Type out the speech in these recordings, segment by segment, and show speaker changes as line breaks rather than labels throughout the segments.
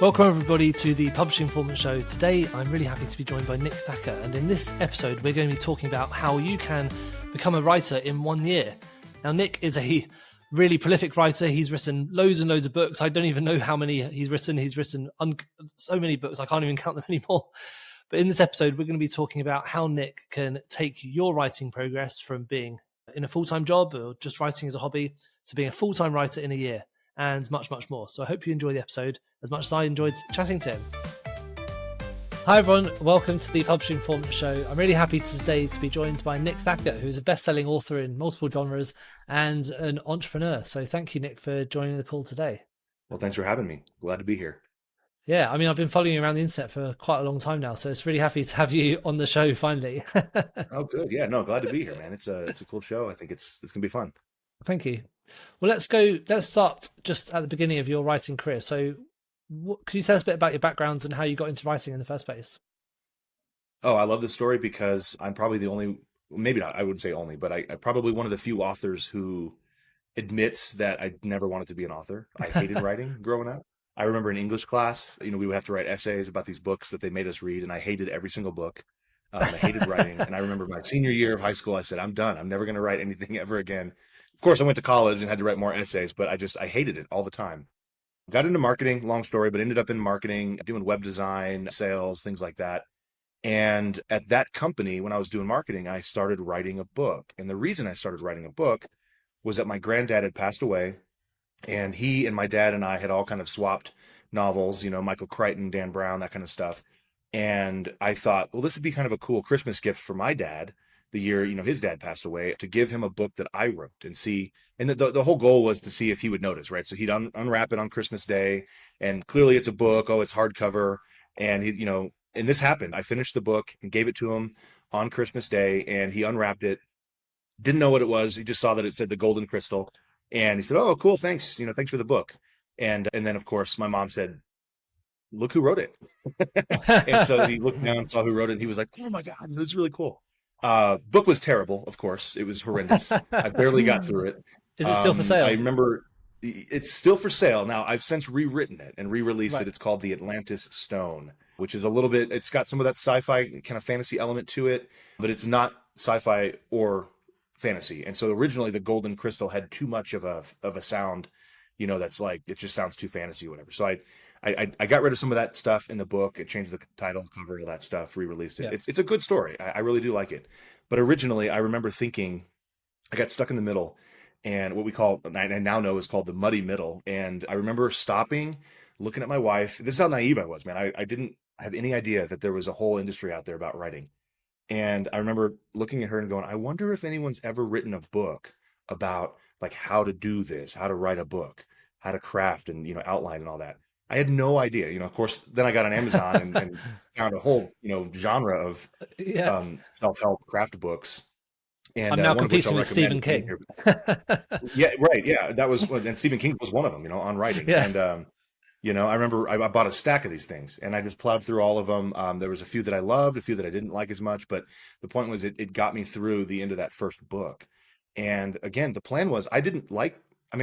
Welcome everybody to the Publishing Performance Show. Today I'm really happy to be joined by Nick Thacker, and in this episode we're going to be talking about how you can become a writer in 1 year. Now Nick is a really prolific writer. He's written loads and loads of books. I don't even know how many he's written. He's written so many books I can't even count them anymore. But in this episode we're going to be talking about how Nick can take your writing progress from being in a full-time job or just writing as a hobby to being a full-time writer in a year, and much, much more. So I hope you enjoy the episode as much as I enjoyed chatting to him. Hi everyone, welcome to the Publishing Performance Show. I'm really happy today to be joined by Nick Thacker, who's a best-selling author in multiple genres and an entrepreneur. So thank you, Nick, for joining the call today.
Well, thanks for having me. Glad to be here.
Yeah, I mean, I've been following you around the internet for quite a long time now, so it's really happy to have you on the show finally.
Oh, good. Yeah, no, glad to be here, man. It's a cool show. I think it's gonna be fun.
Thank you. Well, let's start just at the beginning of your writing career. So could you tell us a bit about your backgrounds and how you got into writing in the first place?
Oh, I love this story because I'm probably the only, maybe not, I wouldn't say only, but I probably one of the few authors who admits that I never wanted to be an author. I hated writing growing up. I remember in English class, we would have to write essays about these books that they made us read, and I hated every single book. I hated writing. And I remember my senior year of high school, I said, I'm done. I'm never going to write anything ever again. Of course, I went to college and had to write more essays, but I hated it all the time. Got into marketing, long story, but ended up in marketing, doing web design, sales, things like that. And at that company, when I was doing marketing, I started writing a book. And the reason I started writing a book was that my granddad had passed away, and he and my dad and I had all kind of swapped novels, Michael Crichton, Dan Brown, that kind of stuff. And I thought, well, this would be kind of a cool Christmas gift for my dad the year, his dad passed away, to give him a book that I wrote and see. And the whole goal was to see if he would notice, right? So he'd unwrap it on Christmas Day, and clearly it's a book. Oh, it's hardcover. And he, and this happened. I finished the book and gave it to him on Christmas Day, and he unwrapped it. Didn't know what it was. He just saw that it said The Golden Crystal. And he said, oh, cool. Thanks. Thanks for the book. And then of course my mom said, look who wrote it. And so he looked down and saw who wrote it, and he was like, oh my God, this is really cool. Book was terrible, of course. It was horrendous. I barely got through it.
Is it still for sale?
I remember it's still for sale. Now, I've since rewritten it and re-released it. It's called The Atlantis Stone, which is it's got some of that sci-fi kind of fantasy element to it, but it's not sci-fi or fantasy. And so originally The Golden Crystal had too much of a sound, that's like, it just sounds too fantasy or whatever. So I got rid of some of that stuff in the book. It changed the title, cover, all that stuff, re-released it. Yeah. It's a good story. I really do like it. But originally, I remember thinking, I got stuck in the middle, and what we call, I now know is called the muddy middle. And I remember stopping, looking at my wife. This is how naive I was, man. I didn't have any idea that there was a whole industry out there about writing. And I remember looking at her and going, I wonder if anyone's ever written a book about like how to do this, how to write a book, how to craft and, outline and all that. I had no idea, of course, then I got on Amazon and found a whole, genre of self-help craft books. And
I'm now competing with Stephen King.
Yeah, right. Yeah, that was, and Stephen King was one of them, on writing. Yeah. And, I remember I bought a stack of these things, and I just plowed through all of them. There was a few that I loved, a few that I didn't like as much, but the point was it got me through the end of that first book. And again, the plan was I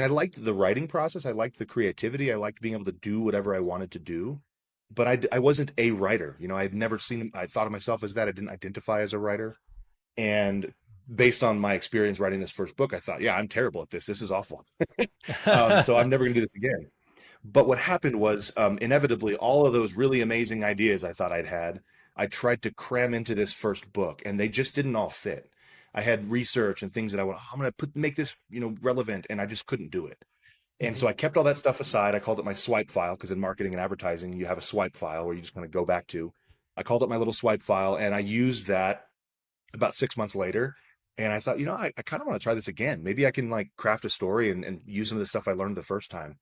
liked the writing process. I liked the creativity. I liked being able to do whatever I wanted to do, but I wasn't a writer. I had never I thought of myself as that. I didn't identify as a writer. And based on my experience writing this first book, I thought, yeah, I'm terrible at this. This is awful. So I'm never going to do this again. But what happened was inevitably all of those really amazing ideas I thought I tried to cram into this first book, and they just didn't all fit. I had research and things that I'm going to make this, relevant, and I just couldn't do it. And so I kept all that stuff aside. I called it my swipe file, because in marketing and advertising, you have a swipe file where you just kind of go back to. I called it my little swipe file, and I used that about 6 months later. And I thought, I kind of want to try this again. Maybe I can like craft a story and use some of the stuff I learned the first time.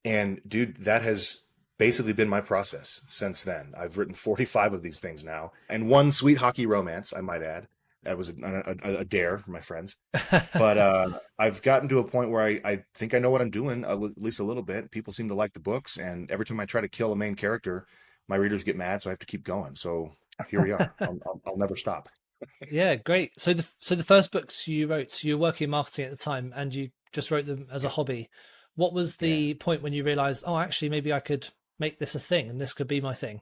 And dude, that has basically been my process since then. I've written 45 of these things now, and one sweet hockey romance, I might add. That was a dare for my friends. But I've gotten to a point where I think I know what I'm doing, at least a little bit. People seem to like the books, and every time I try to kill a main character, my readers get mad, so I have to keep going. So here we are. I'll never stop.
Yeah, great. So the first books you wrote, so you were working in marketing at the time, and you just wrote them as a hobby. What was the point when you realized, oh, actually, maybe I could make this a thing and this could be my thing?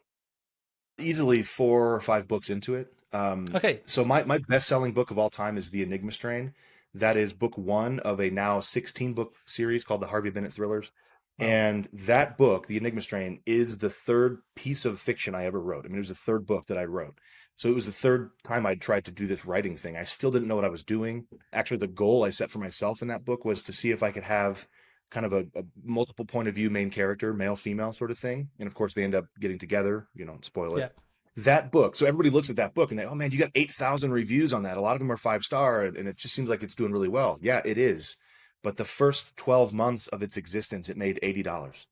Easily 4 or 5 books into it.
Okay.
So my best-selling book of all time is The Enigma Strain. That is book one of a now 16-book series called the Harvey Bennett Thrillers.
Wow.
And that book, The Enigma Strain, is the third piece of fiction I ever wrote. I mean, it was the third book that I wrote. So it was the third time I'd tried to do this writing thing. I still didn't know what I was doing. Actually, the goal I set for myself in that book was to see if I could have kind of a multiple point of view main character, male, female sort of thing. And of course, they end up getting together. You know, spoil it.
Yeah.
That book. So everybody looks at that book and they, oh man, you got 8,000 reviews on that. A lot of them are 5-star, and it just seems like it's doing really well. Yeah, it is. But the first 12 months of its existence, it made $80,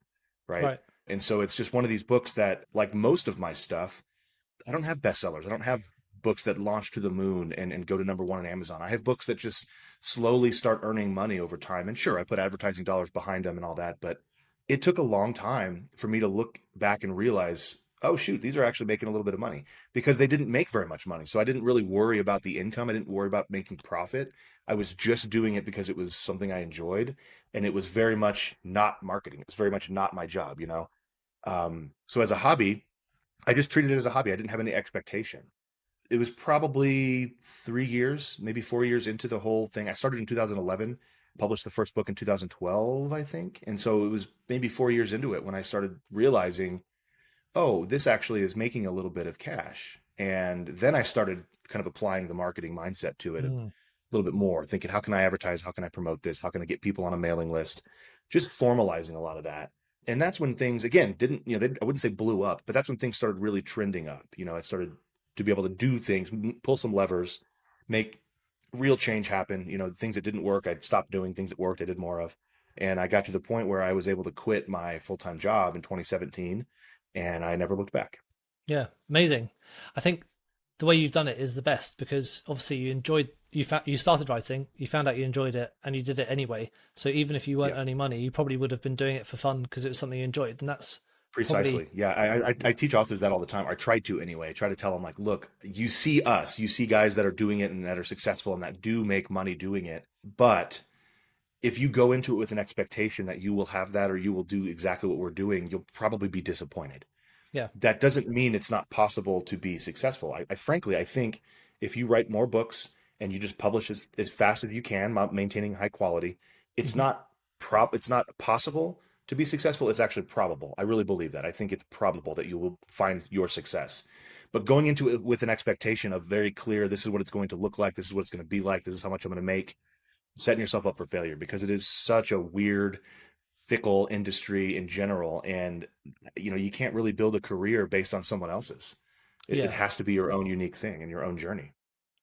right?
Right.
And so it's just one of these books that, like most of my stuff, I don't have bestsellers. I don't have books that launch to the moon and go to #1 on Amazon. I have books that just slowly start earning money over time. And sure, I put advertising dollars behind them and all that, but it took a long time for me to look back and realize, oh shoot, these are actually making a little bit of money, because they didn't make very much money. So I didn't really worry about the income. I didn't worry about making profit. I was just doing it because it was something I enjoyed, and it was very much not marketing. It was very much not my job, you know? So as a hobby, I just treated it as a hobby. I didn't have any expectation. It was probably 3 years, maybe 4 years into the whole thing. I started in 2011, published the first book in 2012, I think. And so it was maybe 4 years into it when I started realizing, oh, this actually is making a little bit of cash. And then I started kind of applying the marketing mindset to it a
Mm.
little bit more, thinking, how can I advertise? How can I promote this? How can I get people on a mailing list? Just formalizing a lot of that. And that's when things, again, didn't, I wouldn't say blew up, but that's when things started really trending up. I started to be able to do things, pull some levers, make real change happen. Things that didn't work, I'd stopped doing. Things that worked, I did more of. And I got to the point where I was able to quit my full-time job in 2017, and I never looked back.
Yeah. Amazing. I think the way you've done it is the best, because obviously you started writing, you found out you enjoyed it, and you did it anyway. So even if you weren't
Yeah.
earning money, you probably would have been doing it for fun because it was something you enjoyed. And that's
Precisely.
probably,
Yeah. I teach authors that all the time. I try to anyway. I try to tell them, like, look, you see us, you see guys that are doing it and that are successful and that do make money doing it. But if you go into it with an expectation that you will have that or you will do exactly what we're doing, you'll probably be disappointed.
yeah.
That doesn't mean it's not possible to be successful. Frankly, I think if you write more books and you just publish as fast as you can, maintaining high quality, it's
Hmm.
not it's not possible to be successful. It's actually probable. I really believe that. I think it's probable that you will find your success. But going into it with an expectation of very clear, this is what it's going to look like, this is what it's going to be like, this is how much I'm going to make, setting yourself up for failure, because it is such a weird, fickle industry in general. And you can't really build a career based on someone else's. It
Yeah.
has to be your own unique thing and your own journey.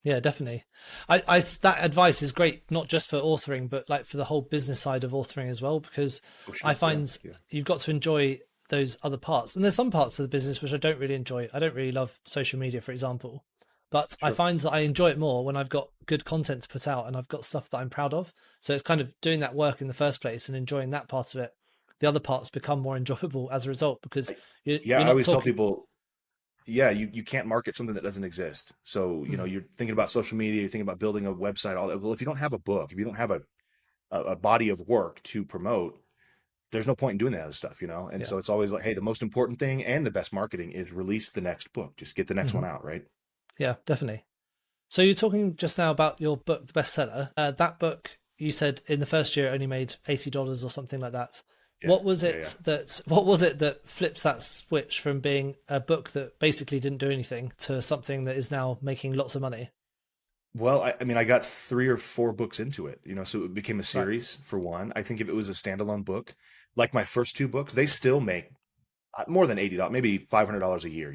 Yeah, definitely. That advice is great, not just for authoring, but like for the whole business side of authoring as well, because
For
I
sure. Yeah.
find
Yeah.
you've got to enjoy those other parts. And there's some parts of the business which I don't really enjoy. I don't really love social media, for example, but I
Sure.
find that I enjoy it more when I've got good content to put out and I've got stuff that I'm proud of. So it's kind of doing that work in the first place and enjoying that part of it. The other parts become more enjoyable as a result, because
I, yeah.
you're
I
not
always tell
talking.
people, yeah, you can't market something that doesn't exist. So,
Mm,
you're thinking about social media, you're thinking about building a website, all that. Well, if you don't have a book, if you don't have a body of work to promote, there's no point in doing that other stuff, And
yeah.
so it's always like, hey, the most important thing and the best marketing is release the next book. Just get the next
Hmm.
one out, right?
Yeah, definitely. So you're talking just now about your book, the bestseller. That book, you said in the first year it only made $80 or something like that.
Yeah. Yeah. Yeah.
What was it that flips that switch from being a book that basically didn't do anything to something that is now making lots of money?
Well, I mean, I got 3 or 4 books into it, so it became a
Right.
series for one. I think if it was a standalone book, like my first 2 books, they still make more than $80, maybe $500 a year,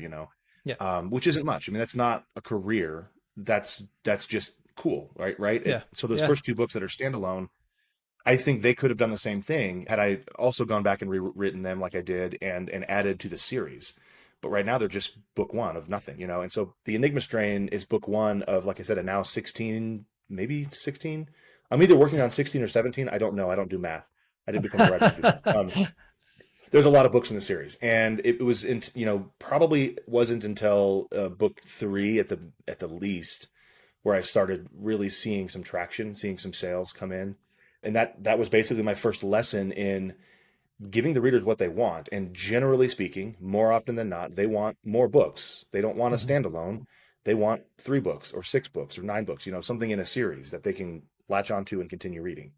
Yeah.
which isn't much. I mean, that's not a career. That's just cool, right? Right.
Yeah.
So those
Yeah.
first 2 books that are standalone, I think they could have done the same thing had I also gone back and rewritten them like I did and added to the series. But right now they're just book one of nothing, And so the Enigma Strain is book one of, like I said, a now 16, maybe 16. I'm either working on 16 or 17. I don't know. I don't do math. I didn't become a writer to do math. There's a lot of books in the series, and it was probably wasn't until book 3 at the least where I started really seeing some traction, seeing some sales come in. And that was basically my first lesson in giving the readers what they want. And generally speaking, more often than not, they want more books. They don't want a
Hmm.
standalone. They want 3 books or 6 books or 9 books, something in a series that they can latch onto and continue reading.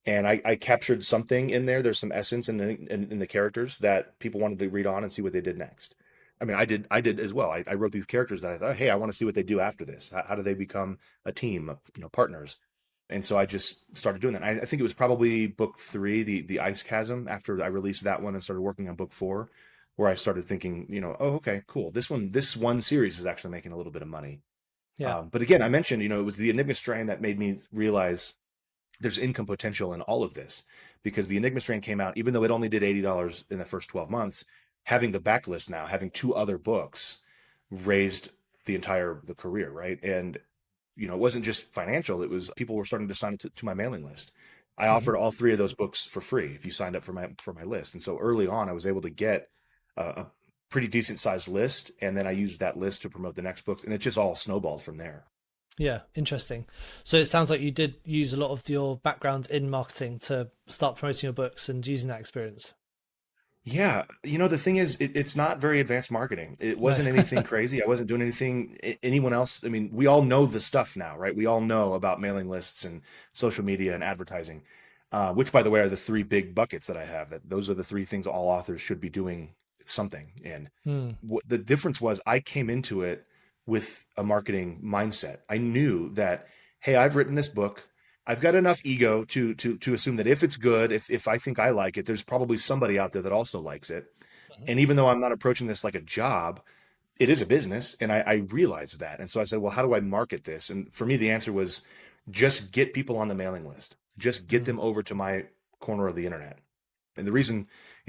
And I captured something in there. There's some essence in the characters that people wanted to read on and see what they did next. I mean, I did as well. I wrote these characters that I thought, hey, I want to see what they do after this. How do they become a team, partners? And so I just started doing that. I think it was probably book 3, the Ice Chasm, after I released that one and started working on book 4, where I started thinking, oh, okay, cool. This one series is actually making a little bit of money.
Yeah.
But again, I mentioned, it was the Enigma strain that made me realize there's income potential in all of this, because the Enigma strain came out, even though it only did $80 in the first 12 months, having the backlist now, having 2 other books raised the career, right? And, it wasn't just financial. It was people were starting to sign up to my mailing list. I
Hmm.
offered all 3 of those books for free if you signed up for my list. And so early on, I was able to get a pretty decent sized list. And then I used that list to promote the next books. And it just all snowballed from there.
Yeah, interesting. So it sounds like you did use a lot of your background in marketing to start promoting your books and using that experience.
Yeah, the thing is, it's not very advanced marketing. It
No.
wasn't anything crazy. I wasn't doing anything anyone else. I mean, we all know the stuff now, right? We all know about mailing lists and social media and advertising, which, by the way, are the 3 big buckets that I have. That those are the 3 things all authors should be doing something in.
Hmm.
The difference was I came into it with a marketing mindset. I knew that, hey, I've written this book. I've got enough ego to assume that if it's good, if I think I like it, there's probably somebody out there that also likes it.
Mhm.
And even though I'm not approaching this like a job, it is a business, and I realized that. And so I said, well, how do I market this? And for me, the answer was just get people on the mailing list. Just get
Hmm.
them over to my corner of the internet. And the reason,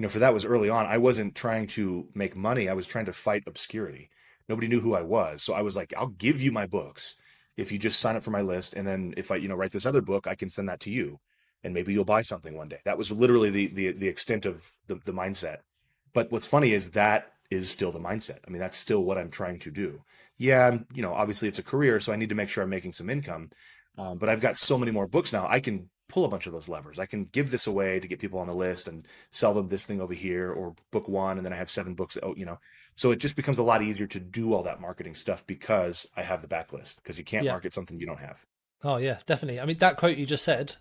for that was early on. I wasn't trying to make money. I was trying to fight obscurity. Nobody knew who I was. So I was like, I'll give you my books if you just sign up for my list. And then if I, write this other book, I can send that to you. And maybe you'll buy something one day. That was literally the extent of the mindset. But what's funny is that is still the mindset. I mean, that's still what I'm trying to do. Yeah, obviously it's a career, so I need to make sure I'm making some income. But I've got so many more books now. I can pull a bunch of those levers. I can give this away to get people on the list and sell them this thing over here, or book 1, and then I have 7 books. So it just becomes a lot easier to do all that marketing stuff because I have the backlist. Because you can't
Yeah.
market something you don't have.
Oh, yeah, definitely. I mean, that quote you just said,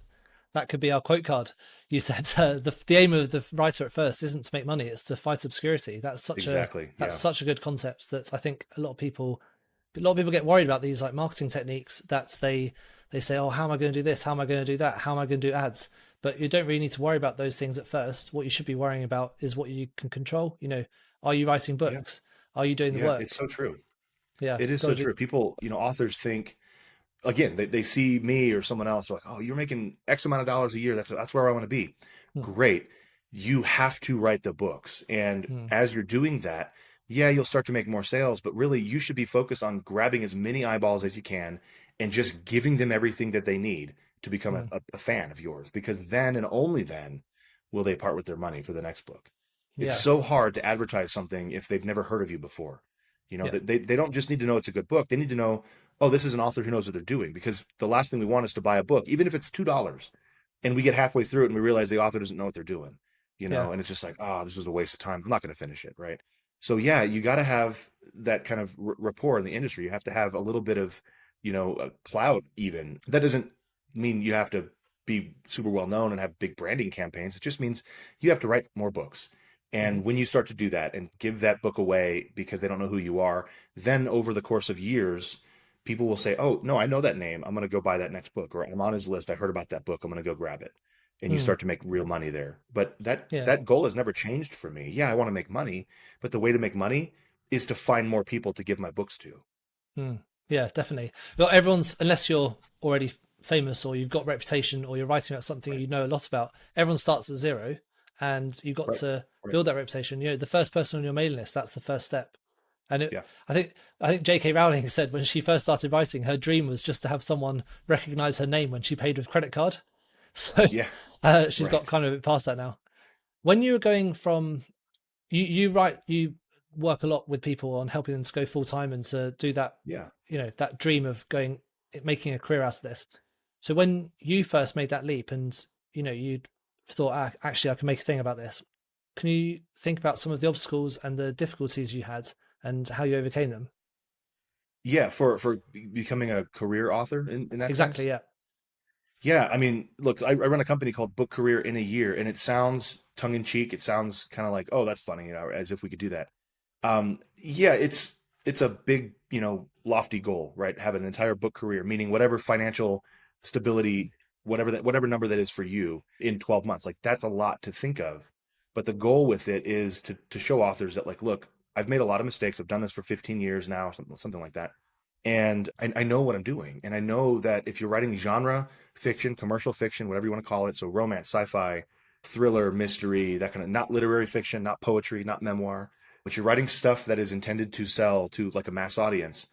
that could be our quote card. You said the aim of the writer at first isn't to make money; it's to fight obscurity.
Exactly.
That's
Yeah.
such a good concept that I think a lot of people get worried about these like marketing techniques that they say, oh, how am I going to do this? How am I going to do that? How am I going to do ads? But you don't really need to worry about those things at first. What you should be worrying about is what you can control. Are you writing
Yeah.
books? Are you doing the
Yeah.
work?
It's so true.
Yeah,
It is
got to
so
be.
true. People, authors think, again, they see me or someone else, they're like, oh, you're making X amount of dollars a year. That's where I want to be.
Hmm.
Great. You have to write the books. And
Hmm.
as you're doing that, yeah, you'll start to make more sales, but really you should be focused on grabbing as many eyeballs as you can and just giving them everything that they need to become
Hmm.
a fan of yours, because then and only then will they part with their money for the next book. It's
Yeah,
so hard to advertise something if they've never heard of you before.
yeah,
They don't just need to know it's a good book. They need to know, oh, this is an author who knows what they're doing. Because the last thing we want is to buy a book, even if it's $2, and we get halfway through it and we realize the author doesn't know what they're doing,
yeah,
and it's just like, oh, this was a waste of time. I'm not going to finish it, right? So yeah, you got to have that kind of rapport in the industry. You have to have a little bit of, a clout even. That doesn't mean you have to be super well known and have big branding campaigns. It just means you have to write more books.
Mhm.
And when you start to do that and give that book away because they don't know who you are, then over the course of years, people will say, oh, no, I know that name. I'm going to go buy that next book. Or I'm on his list. I heard about that book. I'm going to go grab it. And you
Hmm.
start to make real money there. But that
Yeah.
that goal has never changed for me. Yeah, I want to make money, but the way to make money is to find more people to give my books to.
Hmm. Yeah, definitely. Well, everyone's, unless you're already famous or you've got reputation or you're writing about something
Right.
you know a lot about, everyone starts at zero, and you've got
Right.
to
Right.
build that reputation. The first person on your mailing list, that's the first step. And
Yeah.
I think J.K. Rowling said when she first started writing, her dream was just to have someone recognize her name when she paid with credit card. So
Yeah.
she's got
Right.
kind of a bit past that now. When you were going from you work a lot with people on helping them to go full time and to do that,
Yeah.
that dream of making a career out of this. So when you first made that leap and you thought, actually I can make a thing about this, can you think about some of the obstacles and the difficulties you had and how you overcame them?
Yeah, for becoming a career author in that
Exactly.
sense.
Yeah.
Yeah, I mean, look, I run a company called Book Career in a Year, and it sounds tongue in cheek. It sounds kind of like, oh, that's funny, as if we could do that. Yeah, it's a big, lofty goal, right? Have an entire book career, meaning whatever financial stability, whatever number that is for you in 12 months. Like that's a lot to think of. But the goal with it is to show authors that like, look, I've made a lot of mistakes. I've done this for 15 years now, something like that. And I know what I'm doing. And I know that if you're writing genre fiction, commercial fiction, whatever you want to call it, so romance, sci-fi, thriller, mystery, that kind of, not literary fiction, not poetry, not memoir, but you're writing stuff that is intended to sell to like a mass audience,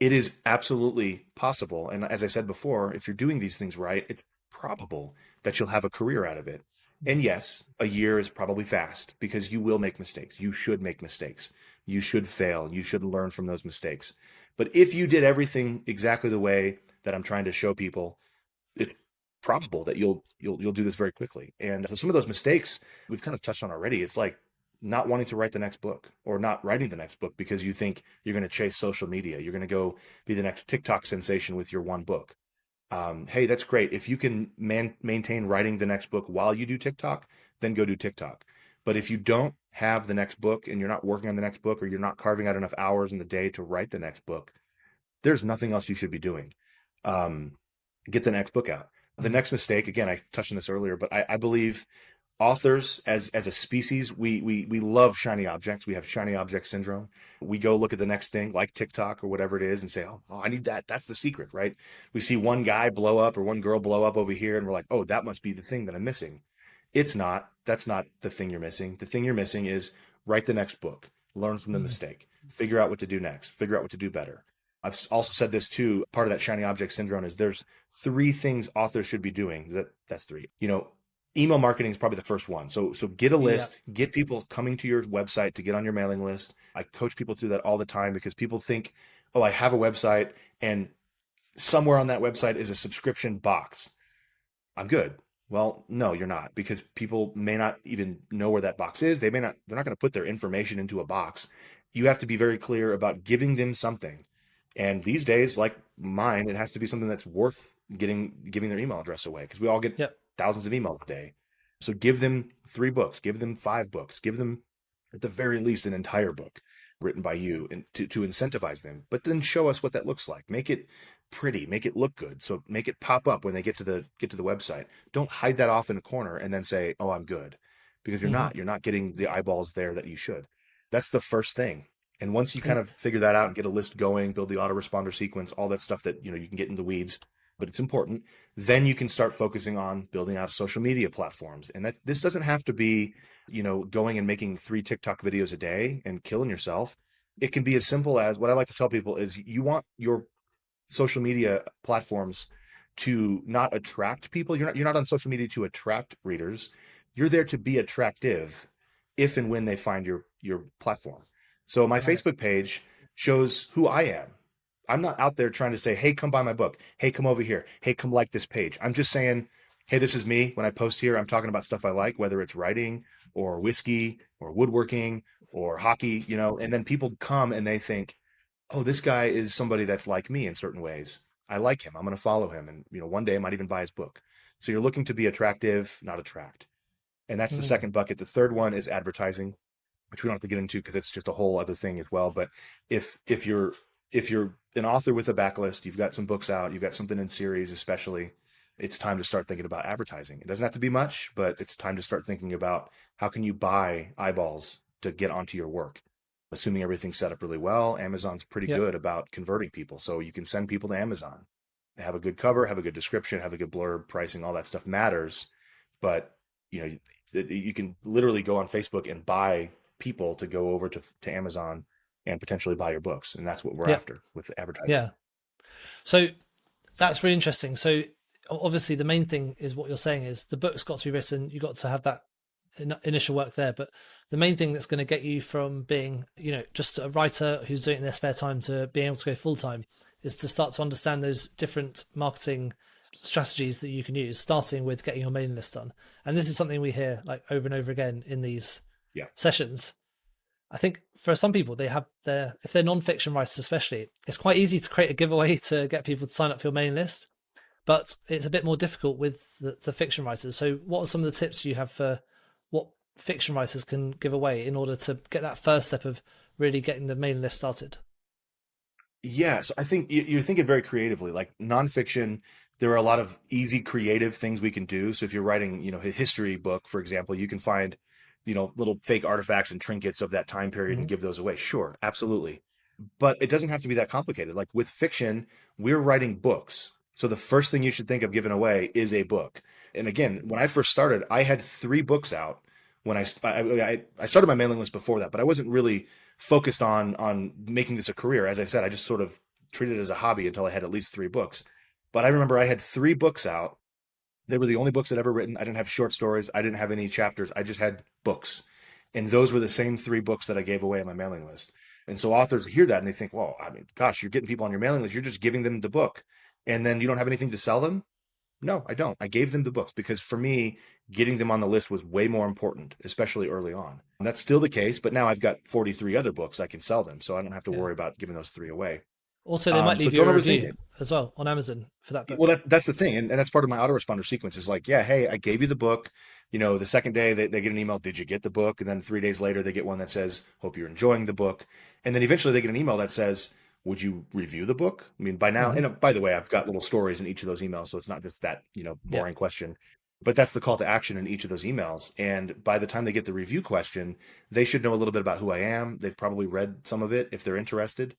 it is absolutely possible. And as I said before, if you're doing these things right, it's probable that you'll have a career out of it. And yes, a year is probably fast because you will make mistakes. You should make mistakes. You should fail. You should learn from those mistakes. But if you did everything exactly the way that I'm trying to show people, it's probable that you'll do this very quickly. And so some of those mistakes we've kind of touched on already. It's like not wanting to write the next book or not writing the next book because you think you're going to chase social media. You're going to go be the next TikTok sensation with your one book. Hey, that's great. If you can maintain writing the next book while you do TikTok, then go do TikTok. But if you don't have the next book and you're not working on the next book or you're not carving out enough hours in the day to write the next book, there's nothing else you should be doing. Get the next book out. The next mistake, again, I touched on this earlier, but I believe authors as a species, we love shiny objects. We have shiny object syndrome. We go look at the next thing like TikTok or whatever it is and say, oh, I need that. That's the secret, right? We see one guy blow up or one girl blow up over here and we're like, oh, that must be the thing that I'm missing. It's not. That's not the thing you're missing. The thing you're missing is write the next book, learn from the mistake, figure out what to do next, figure out what to do better. I've also said this too. Part of that shiny object syndrome is there's 3 things authors should be doing. That's 3. Email marketing is probably the first one. So get a list, get people coming to your website to get on your mailing list. I coach people through that all the time because people think, oh, I have a website and somewhere on that website is a subscription box. I'm good. Well, no, you're not, because people may not even know where that box is. They're not going to put their information into a box. You have to be very clear about giving them something. And these days, like mine, it has to be something that's worth giving their email address away because we all get thousands of emails a day. So give them 3 books, give them 5 books, give them at the very least an entire book written by you and to incentivize them. But then show us what that looks like. Make it pretty, make it look good. So make it pop up when they get to the website. Don't hide that off in a corner and then say, "Oh, I'm good." Because you're not. You're not getting the eyeballs there that you should. That's the first thing. And once you kind of figure that out and get a list going, build the autoresponder sequence, all that stuff that, you can get in the weeds, but it's important, then you can start focusing on building out social media platforms. And that this doesn't have to be, going and making 3 TikTok videos a day and killing yourself. It can be as simple as what I like to tell people is you want your social media platforms to not attract people. You're not on social media to attract readers. You're there to be attractive if and when they find your platform. So my Facebook page shows who I am. I'm not out there trying to say, hey, come buy my book. Hey, come over here. Hey, come like this page. I'm just saying, hey, this is me. When I post here, I'm talking about stuff I like, whether it's writing or whiskey or woodworking or hockey, and then people come and they think, oh, this guy is somebody that's like me in certain ways. I like him. I'm going to follow him. And, one day I might even buy his book. So you're looking to be attractive, not attract. And that's the second bucket. The third one is advertising, which we don't have to get into because it's just a whole other thing as well. But if you're an author with a backlist, you've got some books out, you've got something in series, especially, it's time to start thinking about advertising. It doesn't have to be much, but it's time to start thinking about how can you buy eyeballs to get onto your work. Assuming everything's set up really well, Amazon's pretty good about converting people. So you can send people to Amazon. They have a good cover, have a good description, have a good blurb, pricing, all that stuff matters. But, you can literally go on Facebook and buy people to go over to Amazon and potentially buy your books. And that's what we're after with advertising.
Yeah. So that's really interesting. So obviously the main thing is what you're saying is the book's got to be written. You got to have that initial work there, but the main thing that's going to get you from being, just a writer who's doing it in their spare time to being able to go full time is to start to understand those different marketing strategies that you can use, starting with getting your mailing list done. And this is something we hear like over and over again in these
Yeah.
sessions. I think for some people, they have if they're non-fiction writers especially, it's quite easy to create a giveaway to get people to sign up for your mailing list, but it's a bit more difficult with the fiction writers. So what are some of the tips you have for what fiction writers can give away in order to get that first step of really getting the mailing list started?
Yeah, so I think you're thinking very creatively. Like nonfiction, there are a lot of easy, creative things we can do. So if you're writing, a history book, for example, you can find, little fake artifacts and trinkets of that time period and
Mm-hmm.
give those away. Sure, absolutely. But it doesn't have to be that complicated. Like with fiction, we're writing books. So the first thing you should think of giving away is a book. And again, when I first started, I had 3 books out when I started my mailing list before that, but I wasn't really focused on making this a career. As I said, I just sort of treated it as a hobby until I had at least 3 books. But I remember I had 3 books out. They were the only books I'd ever written. I didn't have short stories. I didn't have any chapters. I just had books. And those were the same 3 books that I gave away on my mailing list. And so authors hear that and they think, well, I mean, gosh, you're getting people on your mailing list. You're just giving them the book. And then you don't have anything to sell them. No, I don't. I gave them the books because for me, getting them on the list was way more important, especially early on. And that's still the case, but now I've got 43 other books I can sell them. So I don't have to
Yeah.
worry about giving those 3 away.
Also, they might
So
leave you
don't
a
overthink
review
it.
as well on Amazon for that book.
Well, that's the thing. And that's part of my autoresponder sequence is like, yeah, hey, I gave you the book. The second day they get an email, did you get the book? And then 3 days later, they get one that says, hope you're enjoying the book. And then eventually they get an email that says, would you review the book? I mean, by now,
Mm-hmm.
and by the way, I've got little stories in each of those emails. So it's not just that,
Yeah.
boring question, but that's the call to action in each of those emails. And by the time they get the review question, they should know a little bit about who I am. They've probably read some of it if they're interested.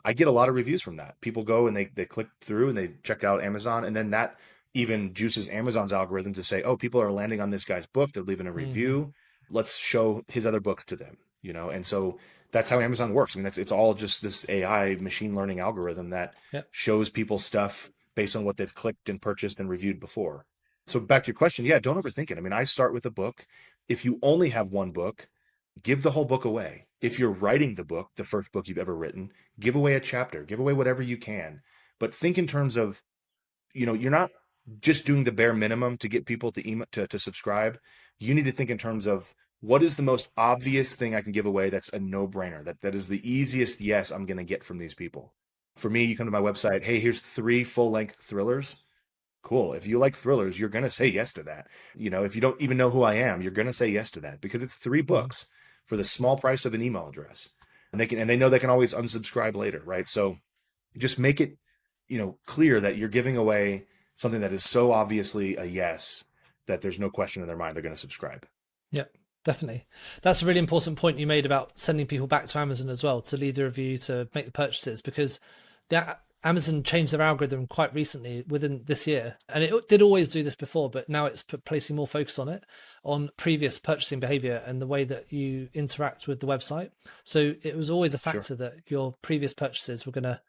I get a lot of reviews from that. People go and they click through and they check out Amazon, and then that even juices Amazon's algorithm to say, oh, people are landing on this guy's book. They're leaving a
Mm-hmm.
review. Let's show his other books to them, And so that's how Amazon works. I mean, it's all just this AI machine learning algorithm that
Yep.
shows people stuff based on what they've clicked and purchased and reviewed before. So back to your question, yeah, don't overthink it. I mean, I start with a book. If you only have one book, give the whole book away. If you're writing the book, the first book you've ever written, give away a chapter, give away whatever you can. But think in terms of, you're not just doing the bare minimum to get people to email to subscribe. You need to think in terms of what is the most obvious thing I can give away that's a no-brainer, that is the easiest yes I'm going to get from these people. For me, you come to my website, hey, here's 3 full-length thrillers. Cool. If you like thrillers, you're going to say yes to that. If you don't even know who I am, you're going to say yes to that because it's 3
Mm-hmm.
books for the small price of an email address. And they know they can always unsubscribe later, right? So just make it, clear that you're giving away something that is so obviously a yes that there's no question in their mind they're going to subscribe.
Yeah, definitely. That's a really important point you made about sending people back to Amazon as well to leave the review, to make the purchases, because Amazon changed their algorithm quite recently within this year. And it did always do this before, but now it's placing more focus on it, on previous purchasing behavior and the way that you interact with the website. So it was always a factor
Sure.
that your previous purchases were going to,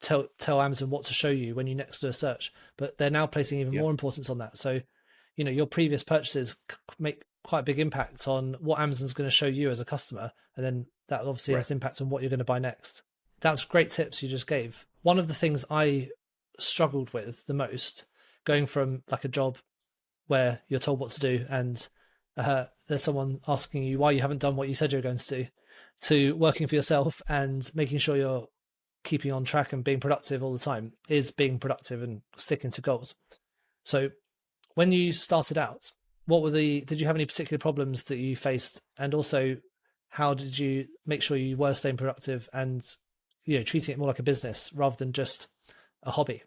tell Amazon what to show you when you next do a search, but they're now placing even
Yep.
more importance on that. So, your previous purchases make quite a big impact on what Amazon's going to show you as a customer. And then that obviously
Right.
has impact on what you're going to buy next. That's great tips you just gave. One of the things I struggled with the most, going from like a job where you're told what to do and there's someone asking you why you haven't done what you said you were going to do, to working for yourself and making sure you're keeping on track and being productive all the time, is being productive and sticking to goals. So when you started out, did you have any particular problems that you faced? And also, how did you make sure you were staying productive and, treating it more like a business rather than just a hobby?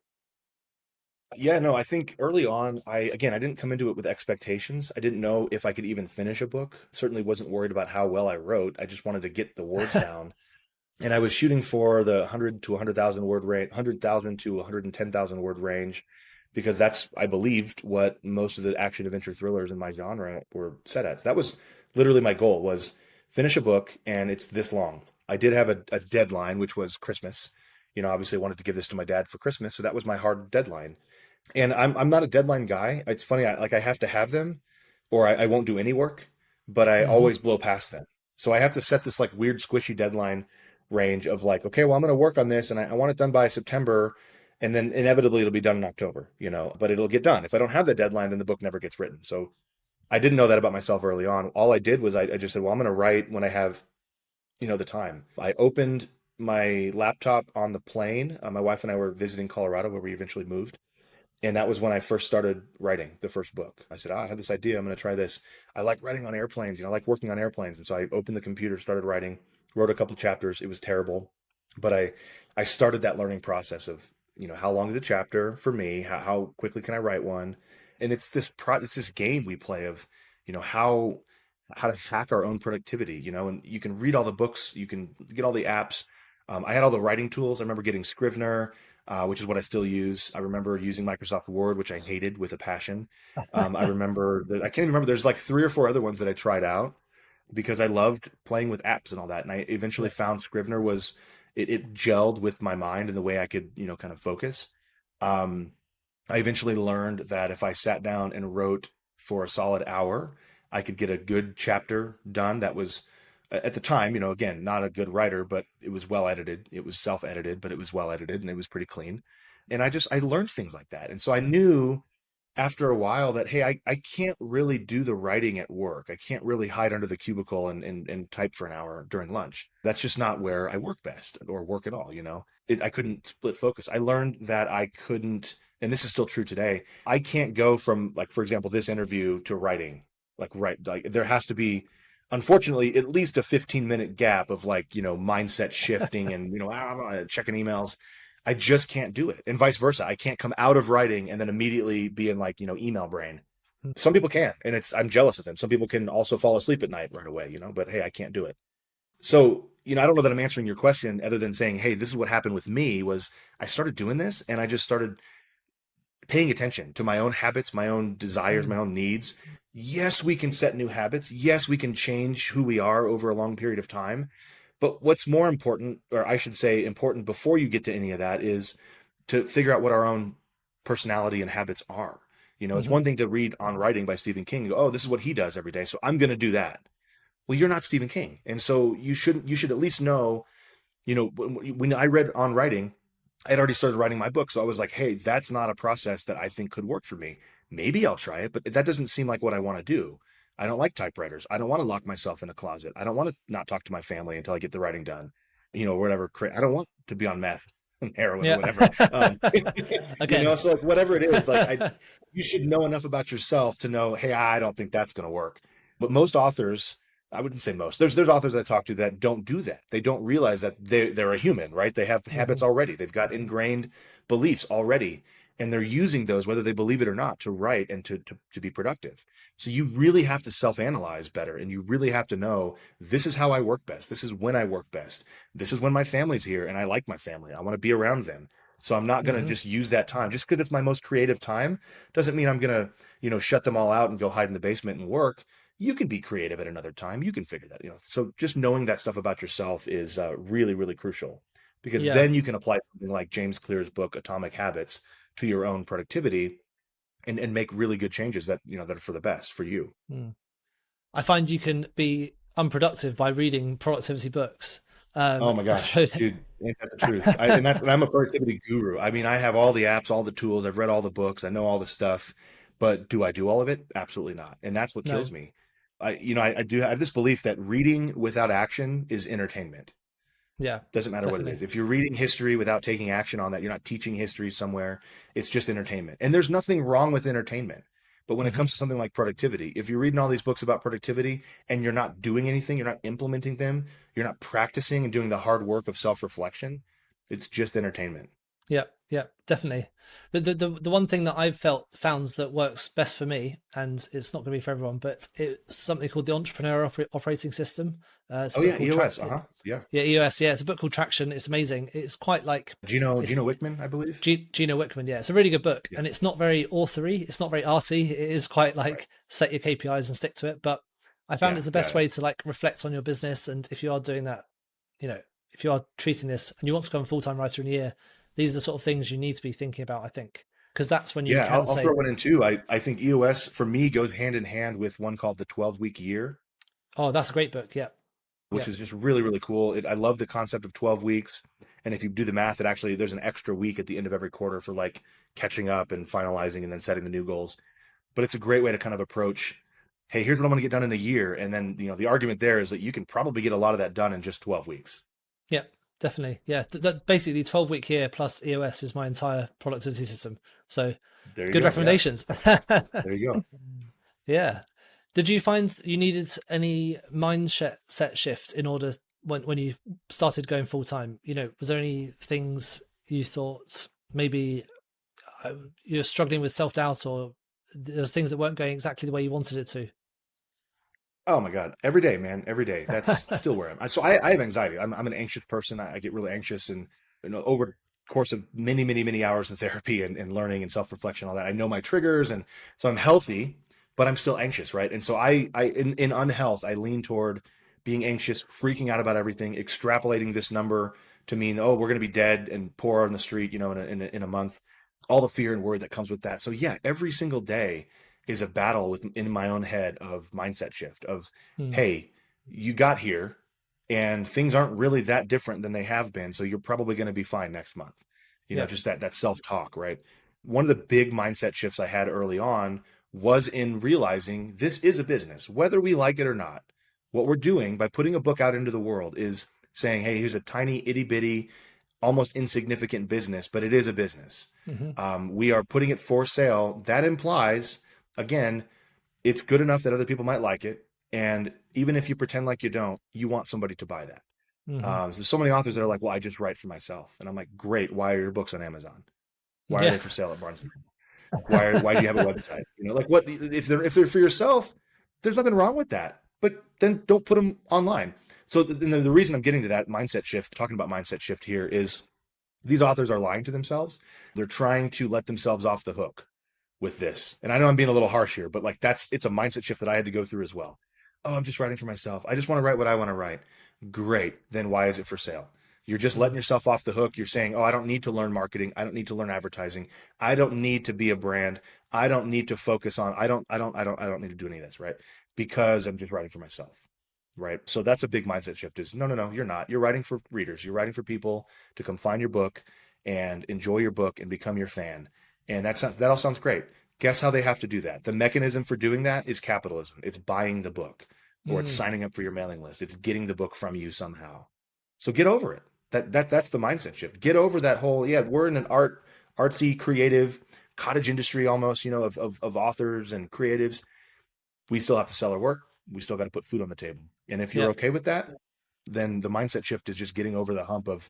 Yeah, no, I think early on, I didn't come into it with expectations. I didn't know if I could even finish a book. Certainly wasn't worried about how well I wrote. I just wanted to get the words down. And I was shooting for the 100 to 100,000 word range, 100,000 to 110,000 word range, because that's, I believed, what most of the action adventure thrillers in my genre were set at. So that was literally my goal, was finish a book and it's this long. I did have a deadline, which was Christmas. Obviously I wanted to give this to my dad for Christmas. So that was my hard deadline. And I'm not a deadline guy. It's funny, I have to have them or I won't do any work, but I
Hmm.
always blow past them. So I have to set this like weird squishy deadline range of like, okay, well, I'm going to work on this and I want it done by September, and then inevitably it'll be done in October, but it'll get done. If I don't have the deadline, then the book never gets written. So I didn't know that about myself early on. All I did was I just said, well, I'm going to write when I have, the time. I opened my laptop on the plane. My wife and I were visiting Colorado, where we eventually moved. And that was when I first started writing the first book. I said, I have this idea. I'm going to try this. I like writing on airplanes. I like working on airplanes. And so I opened the computer, started writing, wrote a couple chapters. It was terrible. But I started that learning process of, how long is a chapter for me? How quickly can I write one? And it's this game we play of, how to hack our own productivity, and you can read all the books, you can get all the apps. I had all the writing tools. I remember getting Scrivener, which is what I still use. I remember using Microsoft Word, which I hated with a passion. I remember I can't even remember. There's like 3 or 4 other ones that I tried out because I loved playing with apps and all that. And I eventually
Yeah.
found Scrivener it gelled with my mind and the way I could, kind of focus. Um, I eventually learned that if I sat down and wrote for a solid hour, I could get a good chapter done. That was at the time, again, not a good writer, but it was well edited. It was self edited, but it was well edited and it was pretty clean. And I learned things like that. And so I knew after a while that, hey, I can't really do the writing at work. I can't really hide under the cubicle and type for an hour during lunch. That's just not where I work best or work at all. I couldn't split focus. I learned that I couldn't, and this is still true today. I can't go from, like, for example, this interview to writing, like there has to be, unfortunately, at least a 15-minute gap of, like, mindset shifting and, checking emails. I just can't do it. And vice versa. I can't come out of writing and then immediately be in, like, email brain. Some people can, and I'm jealous of them. Some people can also fall asleep at night right away, but hey, I can't do it. So, I don't know that I'm answering your question other than saying, hey, this is what happened with me was I started doing this and I just started paying attention to my own habits, my own desires, my own needs. Yes, we can set new habits. Yes, we can change who we are over a long period of time. But what's more important, or I should say important before you get to any of that, is to figure out what our own personality and habits are. It's
Hmm.
one thing to read On Writing by Stephen King and go, oh, this is what he does every day, so I'm going to do that. Well, you're not Stephen King. And so you should at least know, when I read On Writing, I'd already started writing my book. So I was like, hey, that's not a process that I think could work for me. Maybe I'll try it, but that doesn't seem like what I want to do. I don't like typewriters. I don't want to lock myself in a closet. I don't want to not talk to my family until I get the writing done, whatever. I don't want to be on meth and heroin or
Yeah.
whatever.
Again.
So like whatever it is, you should know enough about yourself to know, hey, I don't think that's going to work. But most authors, I wouldn't say most. There's authors that I talk to that don't do that. They don't realize that they're a human, right? They have habits
Hmm.
already. They've got ingrained beliefs already, and they're using those, whether they believe it or not, to write and to be productive. So you really have to self-analyze better, and you really have to know, this is how I work best. This is when I work best. This is when my family's here and I like my family. I want to be around them. So I'm not going to
Hmm.
just use that time just because it's my most creative time. Doesn't mean I'm going to, shut them all out and go hide in the basement and work. You can be creative at another time. You can figure that, So just knowing that stuff about yourself is really, really crucial, because
Yeah.
then you can apply something like James Clear's book, Atomic Habits, to your own productivity and make really good changes that, that are for the best for you.
Mm. I find you can be unproductive by reading productivity books.
Oh my gosh,
So
dude, ain't that the truth? And I'm a productivity guru. I mean, I have all the apps, all the tools. I've read all the books. I know all the stuff, but do I do all of it? Absolutely not. And that's what
no.
kills me. I do have this belief that reading without action is entertainment.
Yeah.
Doesn't matter what it
Definitely.
is. If you're reading history without taking action on that, you're not teaching history somewhere. It's just entertainment. And there's nothing wrong with entertainment. But when it
Hmm.
comes to something like productivity, if you're reading all these books about productivity and you're not doing anything, you're not implementing them, you're not practicing and doing the hard work of self-reflection, it's just entertainment.
Yeah, yeah, definitely. The one thing that I've found that works best for me, and it's not going to be for everyone, but it's something called the Entrepreneur Operating System. It's a
Oh
book
yeah,
called
EOS. Yeah.
Yeah, EOS. Yeah, it's a book called Traction. It's amazing. It's quite like it's
Gino Wickman, I believe.
Gino Wickman. Yeah, it's a really good book,
Yeah.
and it's not very authory. It's not very arty. It is quite
Right.
like set your KPIs and stick to it. But I found
Yeah.
it's the
Yeah.
best way to like reflect on your business, and if you are doing that, you know, if you are treating this and you want to become a full-time writer in a year, these are the sort of things you need to be thinking about, I think, because that's when you
Yeah.
can
I'll
say,
throw one in too. I think EOS for me goes hand in hand with one called the 12-week year,
oh, that's a great book. Yeah.
which
Yeah.
is just really, really cool. I love the concept of 12 weeks. And if you do the math, there's an extra week at the end of every quarter for like catching up and finalizing and then setting the new goals. But it's a great way to kind of approach hey, here's what I'm going to get done in a year. And then, the argument there is that you can probably get a lot of that done in just 12 weeks.
Yeah, definitely. Yeah. That basically 12-week year plus EOS is my entire productivity system. So
There you
good
go.
recommendations.
Yeah. There you go.
Yeah. Did you find you needed any mindset shift in order when you started going full time? Was there any things you thought maybe you're struggling with self-doubt, or there's things that weren't going exactly the way you wanted it to?
Oh my God. Every day, man. Every day. That's still where So I have anxiety. I'm an anxious person. I get really anxious, and over the course of many, many, many hours of therapy and learning and self-reflection, all that, I know my triggers. And so I'm healthy, but I'm still anxious. Right. And so in unhealth, I lean toward being anxious, freaking out about everything, extrapolating this number to mean, oh, we're going to be dead and poor on the street, in a month, all the fear and worry that comes with that. So yeah, every single day is a battle in my own head of mindset shift of, hey, you got here and things aren't really that different than they have been. So you're probably going to be fine next month. Just that self-talk, right? One of the big mindset shifts I had early on was in realizing this is a business, whether we like it or not. What we're doing by putting a book out into the world is saying, hey, here's a tiny itty bitty, almost insignificant business, but it is a business. We are putting it for sale. That implies, again, it's good enough that other people might like it. And even if you pretend like you don't, you want somebody to buy that. There's so many authors that are like, well, I just write for myself. And I'm like, great. Why are your books on Amazon? Why are they for sale at Barnes & Noble? Why do you have a website? Like what, if they're for yourself, there's nothing wrong with that, but then don't put them online. So the reason I'm getting to that mindset shift, talking about mindset shift here, is these authors are lying to themselves. They're trying to let themselves off the hook with this. And I know I'm being a little harsh here, but like it's a mindset shift that I had to go through as well. Oh, I'm just writing for myself. I just want to write what I want to write. Great. Then why is it for sale? You're just letting yourself off the hook. You're saying, oh, I don't need to learn marketing. I don't need to learn advertising. I don't need to be a brand. I don't need to focus on, I don't need to do any of this, right? Because I'm just writing for myself. Right. So that's a big mindset shift is no, you're not. You're writing for readers. You're writing for people to come find your book and enjoy your book and become your fan. And that all sounds great. Guess how they have to do that? The mechanism for doing that is capitalism. It's buying the book, or it's signing up for your mailing list. It's getting the book from you somehow. So get over it. That's the mindset shift. Get over that whole, we're in an artsy, creative cottage industry almost, of authors and creatives. We still have to sell our work. We still got to put food on the table. And if you're okay with that, then the mindset shift is just getting over the hump of,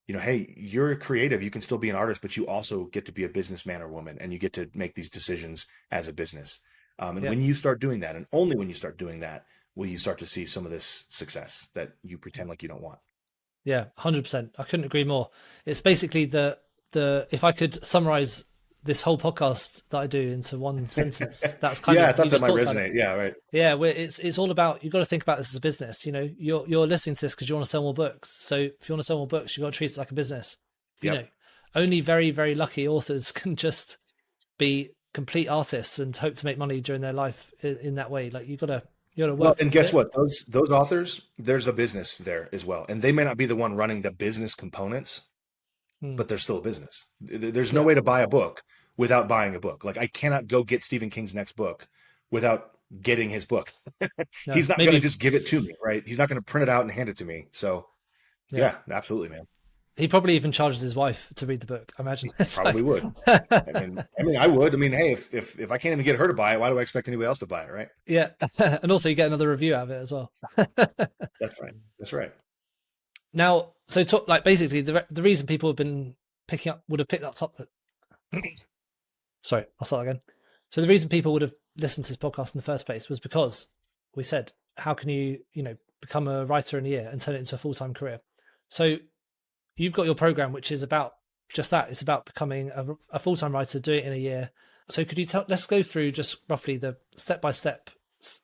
hey, you're a creative, you can still be an artist, but you also get to be a businessman or woman, and you get to make these decisions as a business. When you start doing that, and only when you start doing that, will you start to see some of this success that you pretend like you don't want.
Yeah, 100%. I couldn't agree more. It's basically the if I could summarize this whole podcast that I do into one sentence, that's kind of,
I thought that might resonate. Yeah, right.
Yeah, it's all about, you've got to think about this as a business. You're listening to this because you want to sell more books. So if you want to sell more books, you've got to treat it like a business. Only very, very lucky authors can just be complete artists and hope to make money during their life in that way. Like you got to work.
Well, and guess what? Those authors, there's a business there as well, and they may not be the one running the business components, but they're still a business. There's no way to buy a book without buying a book. Like I cannot go get Stephen King's next book without getting his book. No, he's not going to just give it to me, right? He's not going to print it out and hand it to me. So yeah, absolutely, man.
He probably even charges his wife to read the book, I imagine.
Probably would. I would. Hey, if I can't even get her to buy it, why do I expect anybody else to buy it, right?
Yeah. And also you get another review out of it as well.
That's right.
Now, so basically the reason people would have picked that up. Sorry, I'll start again. So the reason people would have listened to this podcast in the first place was because we said, how can you, become a writer in a year and turn it into a full-time career? So you've got your program, which is about just that. It's about becoming a full-time writer, do it in a year. So could you let's go through just roughly the step-by-step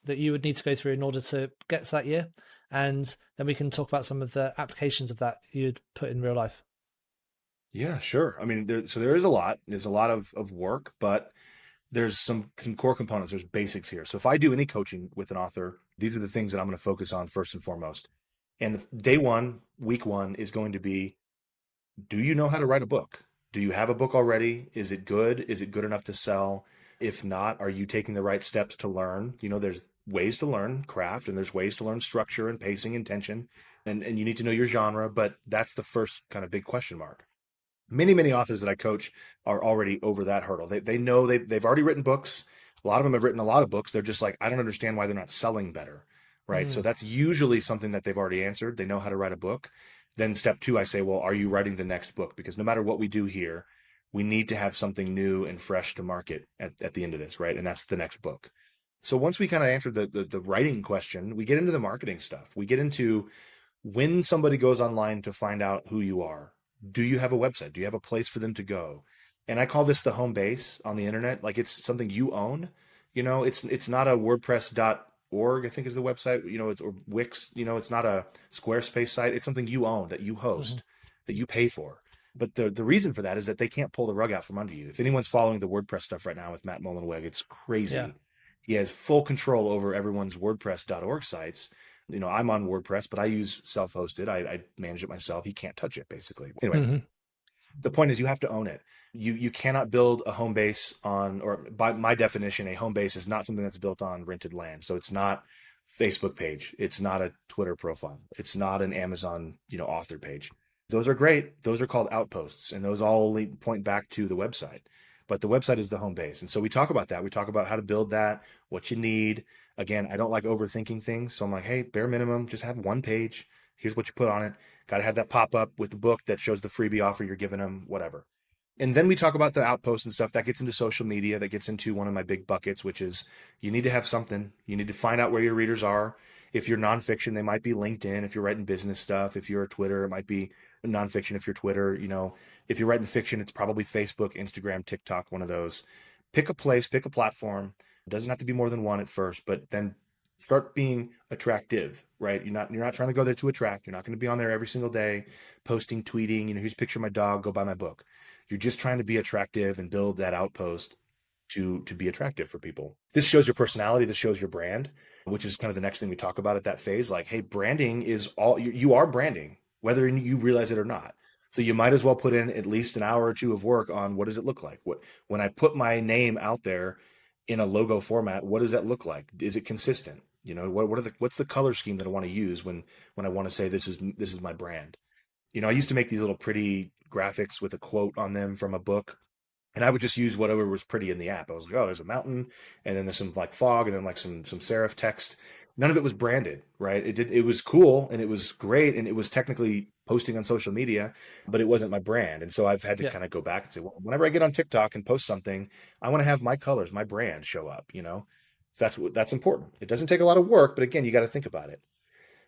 that you would need to go through in order to get to that year. And then we can talk about some of the applications of that you'd put in real life.
Yeah, sure. There is a lot. There's a lot of work, but there's some core components. There's basics here. So if I do any coaching with an author, these are the things that I'm going to focus on first and foremost. And day one, week one is going to be, do you know how to write a book? Do you have a book already? Is it good? Is it good enough to sell? If not, are you taking the right steps to learn? There's ways to learn craft, and there's ways to learn structure and pacing and tension, and you need to know your genre, but that's the first kind of big question mark. Many authors that I coach are already over that hurdle. They know they've already written books. A lot of them have written a lot of books. They're just like, I don't understand why they're not selling better, right? So that's usually something that they've already answered. They know how to write a book. Then step two, I say, well, are you writing the next book? Because no matter what we do here, we need to have something new and fresh to market at the end of this, right? And that's the next book. So once we kind of answer the writing question, we get into the marketing stuff. We get into when somebody goes online to find out who you are, do you have a website? Do you have a place for them to go? And I call this the home base on the internet. Like it's something you own. It's not a WordPress.org, I think is the website, it's or Wix, it's not a Squarespace site. It's something you own, that you host, that you pay for. But the reason for that is that they can't pull the rug out from under you. If anyone's following the WordPress stuff right now with Matt Mullenweg, it's crazy. Yeah. He has full control over everyone's WordPress.org sites. I'm on WordPress, but I use self-hosted. I manage it myself. He can't touch it, basically. Anyway, the point is you have to own it. You cannot build a home base on, or by my definition, a home base is not something that's built on rented land. So it's not Facebook page. It's not a Twitter profile. It's not an Amazon, author page. Those are great. Those are called outposts, and those all point back to the website. But the website is the home base. And so we talk about that. We talk about how to build that, what you need. Again, I don't like overthinking things. So I'm like, hey, bare minimum, just have one page. Here's what you put on it. Got to have that pop up with the book that shows the freebie offer you're giving them, whatever. And then we talk about the outposts and stuff that gets into social media, that gets into one of my big buckets, which is you need to have something. You need to find out where your readers are. If you're nonfiction, they might be LinkedIn. If you're writing business stuff, if you're a Twitter, it might be nonfiction. If you're Twitter, if you're writing fiction, it's probably Facebook, Instagram, TikTok, one of those. Pick a place, pick a platform. It doesn't have to be more than one at first, but then start being attractive, right? You're not trying to go there to attract. You're not going to be on there every single day, posting, tweeting, here's a picture of my dog, go buy my book. You're just trying to be attractive and build that outpost to be attractive for people. This shows your personality. This shows your brand, which is kind of the next thing we talk about at that phase. Like, hey, branding is all you are branding, whether you realize it or not. So you might as well put in at least an hour or two of work on what does it look like? When I put my name out there in a logo format, what does that look like? Is it consistent? What's the color scheme that I want to use when I want to say this is my brand? I used to make these little pretty graphics with a quote on them from a book, and I would just use whatever was pretty in the app. I was like, oh, there's a mountain, and then there's some like fog, and then like some serif text. None of it was branded, right? It was cool and it was great, and it was technically posting on social media, but it wasn't my brand. And so I've had to kind of go back and say, well, whenever I get on TikTok and post something, I want to have my colors, my brand show up, So that's important. It doesn't take a lot of work, but again, you got to think about it.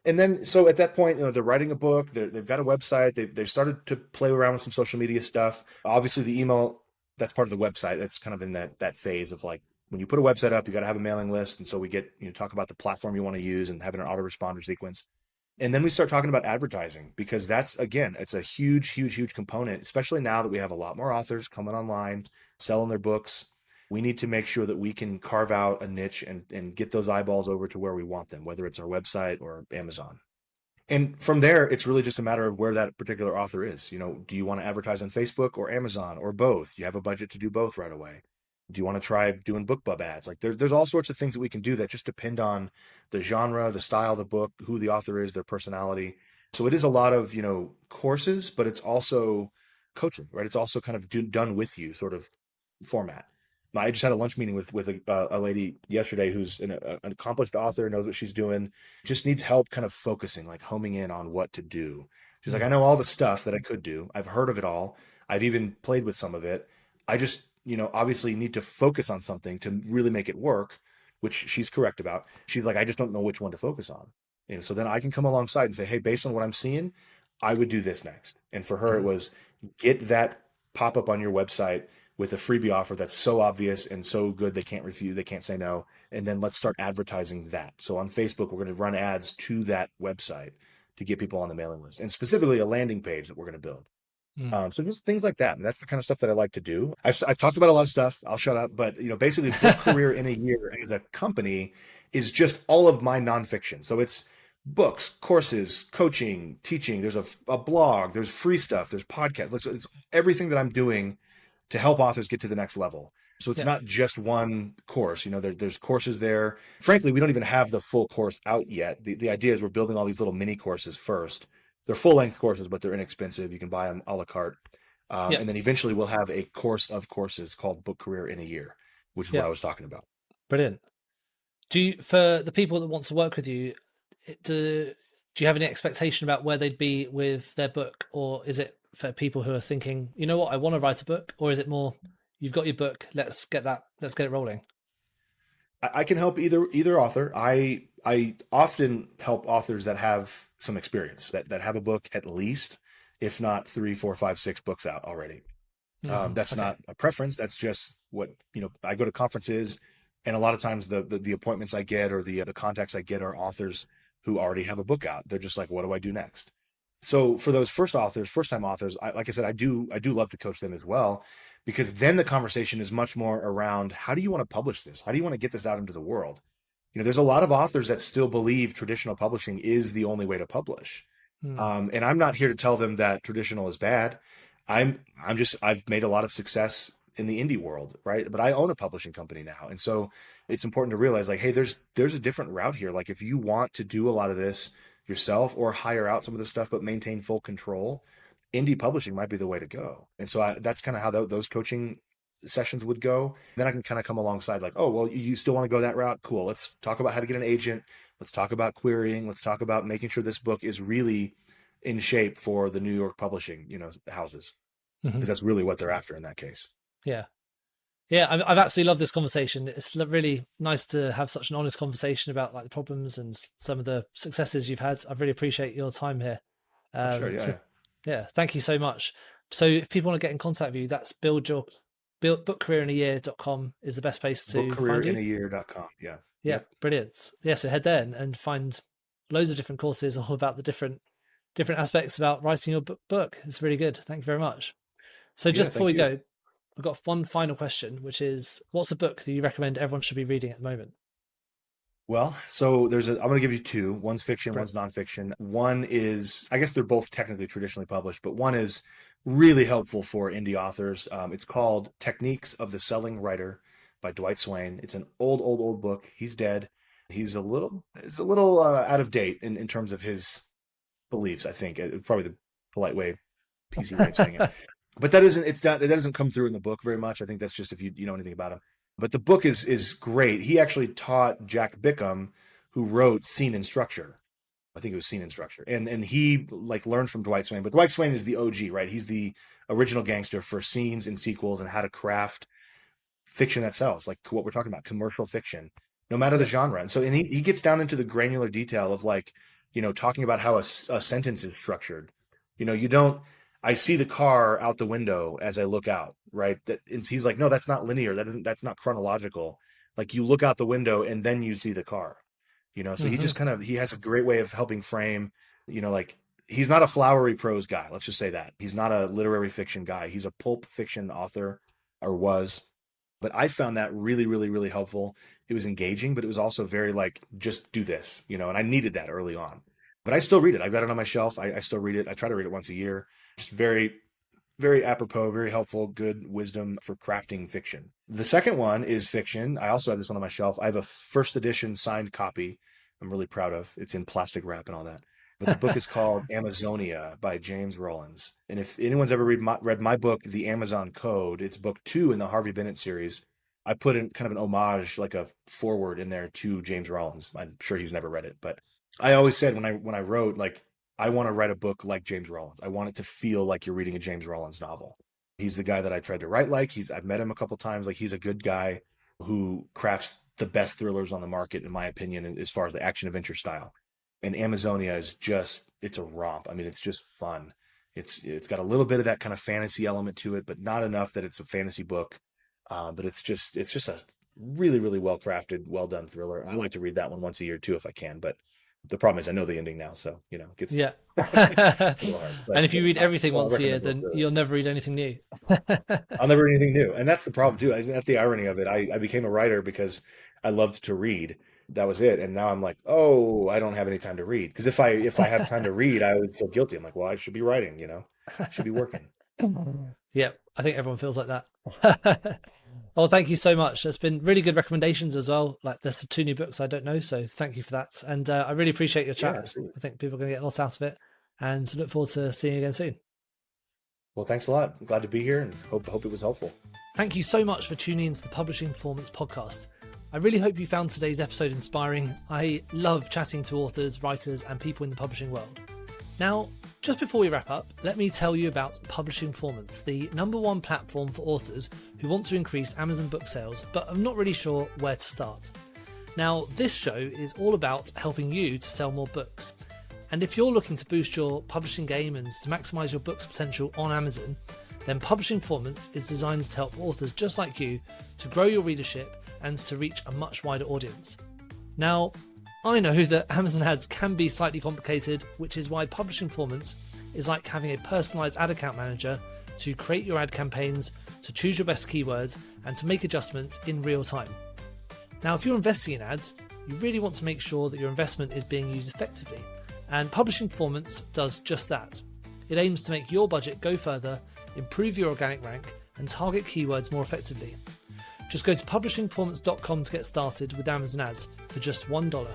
And then, so at that point, they're writing a book, they've got a website, they've started to play around with some social media stuff. Obviously the email, that's part of the website. That's kind of in that phase of like, when you put a website up, you got to have a mailing list. And so we get, talk about the platform you want to use and having an autoresponder sequence. And then we start talking about advertising, because that's, again, it's a huge component, especially now that we have a lot more authors coming online, selling their books. We need to make sure that we can carve out a niche and get those eyeballs over to where we want them, whether it's our website or Amazon. And from there, it's really just a matter of where that particular author is. Do you want to advertise on Facebook or Amazon or both? You have a budget to do both right away. Do you want to try doing BookBub ads? Like there's all sorts of things that we can do that just depend on the genre, the style of the book, who the author is, their personality. So it is a lot of, courses, but it's also coaching, right? It's also kind of done with you sort of format. I just had a lunch meeting with a lady yesterday who's an accomplished author, knows what she's doing, just needs help kind of focusing, like homing in on what to do. She's like, I know all the stuff that I could do. I've heard of it all. I've even played with some of it. I just, obviously need to focus on something to really make it work, which she's correct about. She's like, I just don't know which one to focus on. So then I can come alongside and say, hey, based on what I'm seeing, I would do this next. And for her, it was get that pop up on your website with a freebie offer that's so obvious and so good they can't refuse, they can't say no. And then let's start advertising that. So on Facebook, we're going to run ads to that website to get people on the mailing list, and specifically a landing page that we're going to build. So just things like that. And that's the kind of stuff that I like to do. I've talked about a lot of stuff. I'll shut up. But basically, Book Career in a Year as a company is just all of my nonfiction. So it's books, courses, coaching, teaching. There's a blog. There's free stuff. There's podcasts. It's everything that I'm doing to help authors get to the next level. So it's
Yeah.
not just one course. There's courses there. Frankly, we don't even have the full course out yet. The idea is we're building all these little mini courses first. They're full length courses, but they're inexpensive. You can buy them a la carte.
Yeah.
And then eventually we'll have a course of courses called Book Career in a Year, which is
Yeah.
what I was talking about.
Brilliant. For the people that want to work with you, do you have any expectation about where they'd be with their book, or is it for people who are thinking, you know what, I want to write a book, or is it more, you've got your book, let's get it rolling?
I can help either author. I often help authors that have some experience, that have a book at least, if not 3, 4, 5, 6 books out already. That's
Okay.
not a preference. That's just what, I go to conferences, and a lot of times the appointments I get, or the contacts I get, are authors who already have a book out. They're just like, what do I do next? So for those first time authors, like I said, I do love to coach them as well, because then the conversation is much more around, how do you want to publish this? How do you want to get this out into the world? There's a lot of authors that still believe traditional publishing is the only way to publish.
Hmm.
And I'm not here to tell them that traditional is bad. I've made a lot of success in the indie world, right? But I own a publishing company now. And so it's important to realize, like, hey, there's a different route here. Like, if you want to do a lot of this yourself, or hire out some of this stuff but maintain full control, indie publishing might be the way to go. And so that's kind of how those coaching sessions would go. Then I can kind of come alongside, like, oh, well, you still want to go that route? Cool. Let's talk about how to get an agent. Let's talk about querying. Let's talk about making sure this book is really in shape for the New York publishing, houses,
Mm-hmm.
because that's really what they're after in that case.
Yeah. Yeah, I've absolutely loved this conversation. It's really nice to have such an honest conversation about like the problems and some of the successes you've had. I really appreciate your time here.
Sure.
So
Yeah.
yeah, thank you so much. So if people want to get in contact with you, that's bookcareerinayear.com is the best place to find you.
Bookcareerinayear.com. Yeah.
Yeah,
Yep.
brilliant. Yeah, so head there and find loads of different courses all about the different aspects about writing your book. It's really good. Thank you very much. So
Yeah.
just before we
Thank you.
go, I've got one final question, which is, what's a book that you recommend everyone should be reading at the moment?
Well, so I'm going to give you two. One's fiction,
Brilliant.
one's nonfiction. One is, I guess they're both technically traditionally published, but one is really helpful for indie authors. It's called Techniques of the Selling Writer by Dwight Swain. It's an old book. He's dead. He's a little out of date in terms of his beliefs, I think. It's probably the polite way, PC way of saying it. But that doesn't come through in the book very much. I think that's just if you know anything about him. But the book is great. He actually taught Jack Bickham, who wrote Scene and Structure. I think it was Scene and Structure. And he like learned from Dwight Swain. But Dwight Swain is the OG, right? He's the original gangster for scenes and sequels and how to craft fiction that sells, like what we're talking about, commercial fiction, no matter the
Yep.
genre. And so, he gets down into the granular detail of, like, talking about how a sentence is structured. You don't, I see the car out the window as I look out, right? He's like, no, that's not linear. That's not chronological. Like, you look out the window and then you see the car, so he
Mm-hmm.
just he has a great way of helping frame, like, he's not a flowery prose guy. Let's just say that he's not a literary fiction guy. He's a pulp fiction author, or was. But I found that really, really, really helpful. It was engaging, but it was also very, like, just do this, and I needed that early on. But I still read it. I've got it on my shelf. I still read it. I try to read it once a year. Just very, very apropos, very helpful, good wisdom for crafting fiction. The second one is fiction. I also have this one on my shelf. I have a first edition signed copy I'm really proud of. It's in plastic wrap and all that. But the book is called Amazonia by James Rollins. And if anyone's ever read my book, The Amazon Code, it's book 2 in the Harvey Bennett series. I put in kind of an homage, like a foreword in there to James Rollins. I'm sure he's never read it, but I always said when I wrote, like, I want to write a book like James Rollins. I want it to feel like you're reading a James Rollins novel. He's the guy that I tried to write like. I've met him a couple times. Like, he's a good guy who crafts the best thrillers on the market, in my opinion, as far as the action adventure style. And Amazonia is it's a romp. I mean, it's just fun. It's got a little bit of that kind of fantasy element to it, but not enough that it's a fantasy book. But it's just a really, really well crafted, well done thriller. I like to read that one once a year too, if I can. But the problem is I know the ending now, so it gets
Yeah.
a little hard.
And
But
if you read everything
so I
once a year,
recommend both
then
of those.
you'll never read anything new.
I'll never read anything new. And that's the problem too. Isn't that the irony of it? I became a writer because I loved to read. That was it. And now I'm like, oh, I don't have any time to read. Because if I have time to read, I would feel guilty. I'm like, well, I should be writing, should be working.
Yeah, I think everyone feels like that. Oh, thank you so much. There's been really good recommendations as well. Like there's 2 new books I don't know. So thank you for that. And I really appreciate your chat.
Yeah,
I think people are going to get a lot out of it and look forward to seeing you again soon.
Well, thanks a lot. I'm glad to be here and hope it was helpful.
Thank you so much for tuning into the Publishing Performance podcast. I really hope you found today's episode inspiring. I love chatting to authors, writers, and people in the publishing world. Now, just before we wrap up, let me tell you about Publishing Performance, the #1 platform for authors who want to increase Amazon book sales, but are not really sure where to start. Now, this show is all about helping you to sell more books. And if you're looking to boost your publishing game and to maximize your book's potential on Amazon, then Publishing Performance is designed to help authors just like you to grow your readership and to reach a much wider audience. Now, I know that Amazon ads can be slightly complicated, which is why Publishing Performance is like having a personalized ad account manager to create your ad campaigns, to choose your best keywords, and to make adjustments in real time. Now, if you're investing in ads, you really want to make sure that your investment is being used effectively, and Publishing Performance does just that. It aims to make your budget go further, improve your organic rank, and target keywords more effectively. Just go to publishingperformance.com to get started with Amazon ads for just $1.